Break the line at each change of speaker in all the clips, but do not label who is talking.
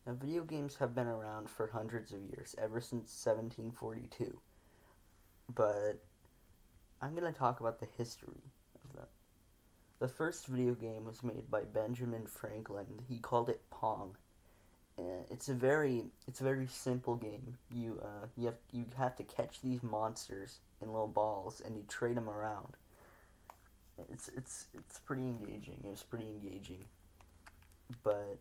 Now, video games have been around for hundreds of years, ever since 1742. But I'm going to talk about the history of them. The first video game was made by Benjamin Franklin. He called it Pong. It's a very simple game. You have to catch these monsters in little balls and you trade them around. It's pretty engaging. It was pretty engaging, but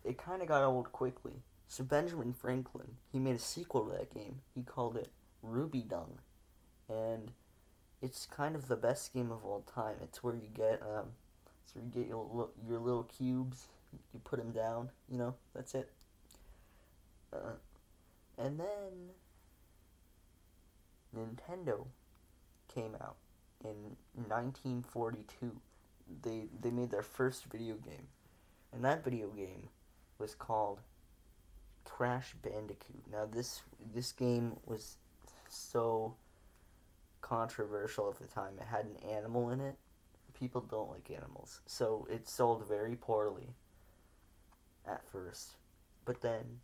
it kind of got old quickly. So Benjamin Franklin, he made a sequel to that game. He called it Ruby Dung, and it's kind of the best game of all time. It's where you get your little cubes. You put them down. That's it. Uh, and then Nintendo came out in 1942. They made their first video game, and that video game was called Crash Bandicoot. Now this game was so controversial at the time. It had an animal in it. People don't like animals, so it sold very poorly at first. But then,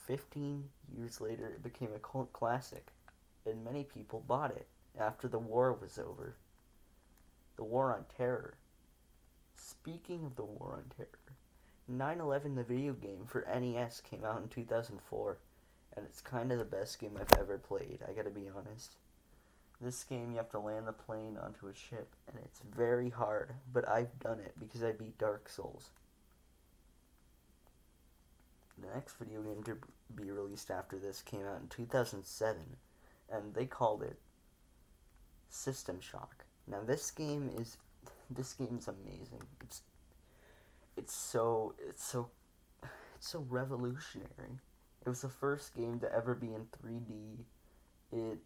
15 years later, it became a cult classic, and many people bought it after the war was over. The War on Terror. Speaking of the War on Terror, 9/11, the video game for NES, came out in 2004, and it's kind of the best game I've ever played, I gotta be honest. This game, you have to land the plane onto a ship, and it's very hard, but I've done it because I beat Dark Souls. The next video game to be released after this came out in 2007, and they called it System Shock. Now this game's amazing. It's so revolutionary. It was the first game to ever be in 3D. It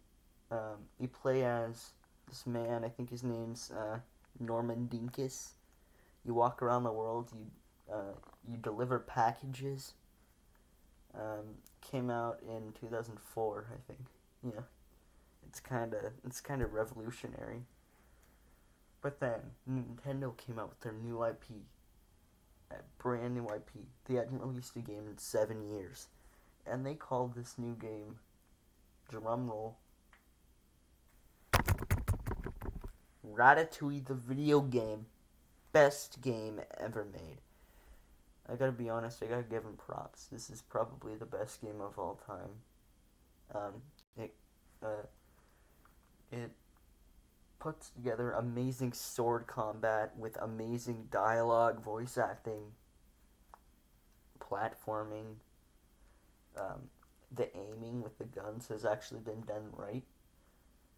you play as this man. I think his name's Norman Dinkus. You walk around the world. You deliver packages. Came out in 2004, I think. Yeah, it's kind of revolutionary. But then Nintendo came out with their new IP, a brand new IP. They hadn't released a game in 7 years, and they called this new game, drumroll, Ratatouille the video game. Best game ever made. I gotta be honest, I gotta give him props. This is probably the best game of all time. Um, it, uh, it puts together amazing sword combat with amazing dialogue, voice acting, platforming. Um, the aiming with the guns has actually been done right.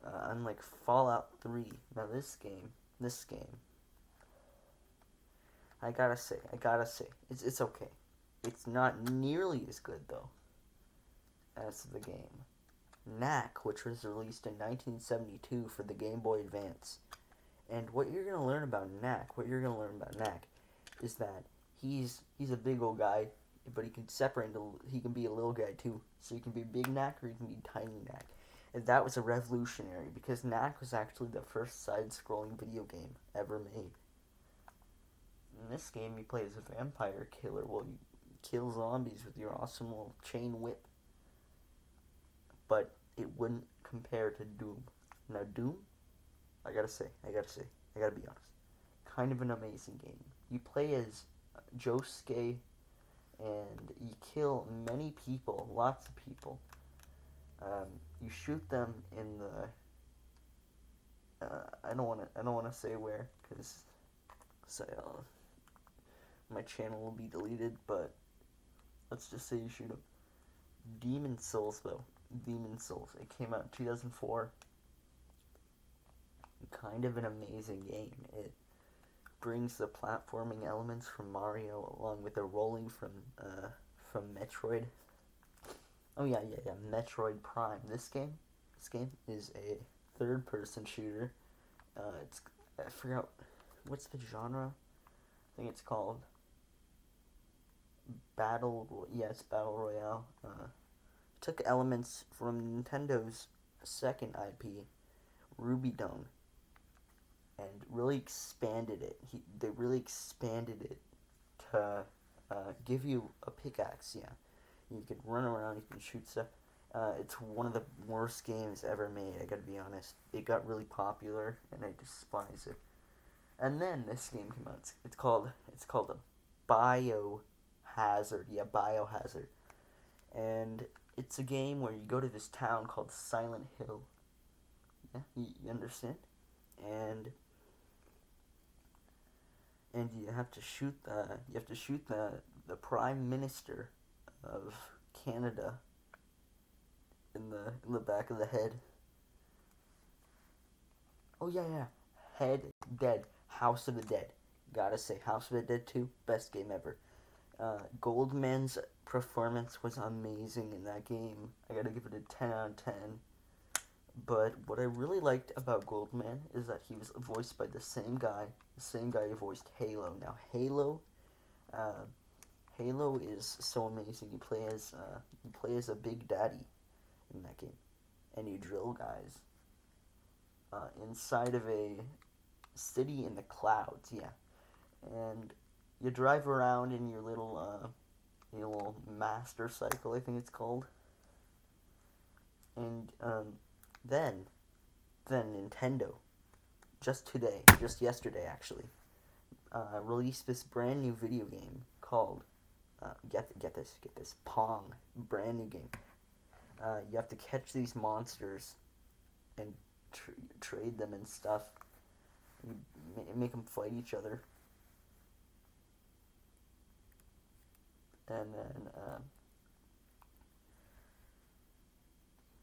Unlike Fallout 3. Now this game, I gotta say, it's okay. It's not nearly as good though as the game Knack, which was released in 1972 for the Game Boy Advance. And what you're gonna learn about Knack, is that he's a big old guy, but he can separate into he can be a little guy too. So he can be big Knack or he can be tiny Knack. And that was a revolutionary because Knack was actually the first side-scrolling video game ever made. In this game, you play as a vampire killer. Well, you kill zombies with your awesome little chain whip, but it wouldn't compare to Doom. Now, Doom, I gotta be honest, kind of an amazing game. You play as Josuke, and you kill many people, lots of people. You shoot them in the. I don't want to say where, because so, my channel will be deleted. But let's just say you shoot them. Demon Souls, though. Demon Souls. It came out in 2004. Kind of an amazing game. It brings the platforming elements from Mario along with the rolling from Metroid. Oh yeah, Metroid Prime. This game is a third-person shooter. It's I forgot what's the genre. I think it's called Battle. Yes, Battle Royale. Took elements from Nintendo's second IP, Ruby Dung, and really expanded it. They really expanded it to give you a pickaxe. Yeah, you can run around, you can shoot stuff. It's one of the worst games ever made. I gotta be honest. It got really popular, and I despise it. And then this game came out. It's called a Biohazard. Yeah, Biohazard. And it's a game where you go to this town called Silent Hill. Yeah, you understand? And you have to shoot the prime minister of Canada in the back of the head. Oh yeah, yeah. Head dead. House of the Dead. Gotta say, House of the Dead 2, best game ever. Goldman's performance was amazing in that game. I gotta give it a 10 out of 10. But what I really liked about Goldman is that he was voiced by the same guy who voiced Halo. Now, uh, Halo is so amazing. You play as a big daddy in that game, and you drill guys inside of a city in the clouds. Yeah, and you drive around in your little master cycle, I think it's called, and then then Nintendo just yesterday actually, released this brand new video game called get this Pong, brand new game. You have to catch these monsters and trade them and stuff. You make them fight each other, and then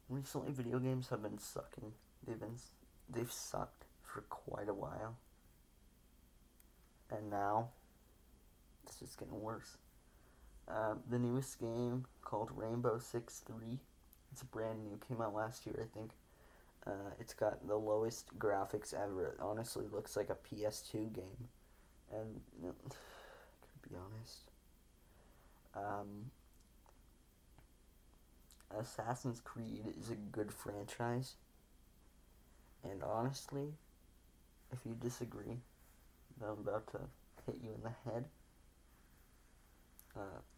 recently video games have been sucking. They've sucked for quite a while, and now it's just getting worse. The newest game called Rainbow Six Three. It's brand new. Came out last year, I think. It's got the lowest graphics ever. It honestly looks like a PS2 game, and to be honest, Assassin's Creed is a good franchise, and honestly, if you disagree, I'm about to hit you in the head.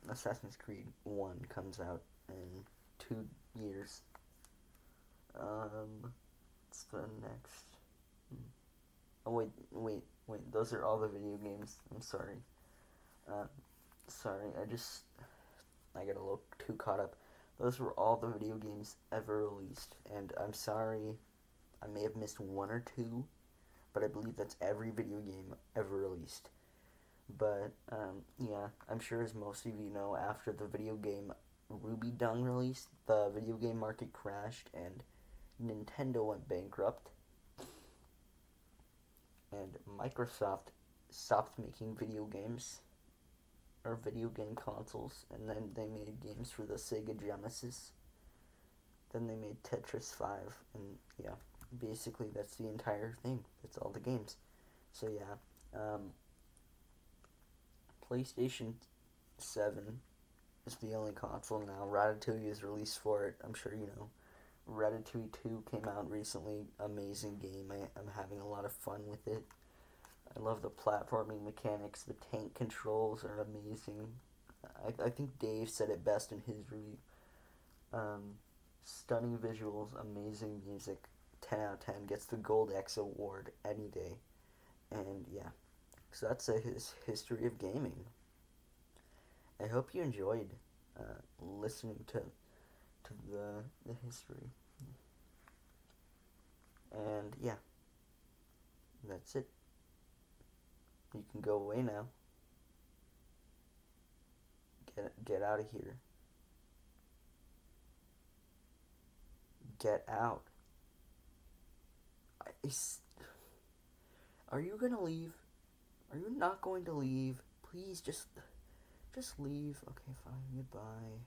Assassin's Creed 1 comes out in 2 years. What's the next? Oh, wait. Those are all the video games. I'm sorry. Sorry, I got a little too caught up. Those were all the video games ever released, and I'm sorry, I may have missed one or two, but I believe that's every video game ever released. But, yeah, I'm sure as most of you know, after the video game Ruby Dung released, the video game market crashed, and Nintendo went bankrupt, and Microsoft stopped making video games, or video game consoles, and then they made games for the Sega Genesis. Then they made Tetris 5, and yeah, basically that's the entire thing. That's all the games. So yeah, PlayStation 7 is the only console now. Ratatouille is released for it, I'm sure you know. Ratatouille 2 came out recently. Amazing game. I'm having a lot of fun with it. I love the platforming mechanics. The tank controls are amazing. I think Dave said it best in his review. Stunning visuals, amazing music. 10 out of 10. Gets the Gold X award any day. And yeah. So that's his history of gaming. I hope you enjoyed listening to the history. And yeah, that's it. You can go away now. Get out of here. Get out. Are you gonna leave? Are you not going to leave? Please just leave. Okay, fine. Goodbye.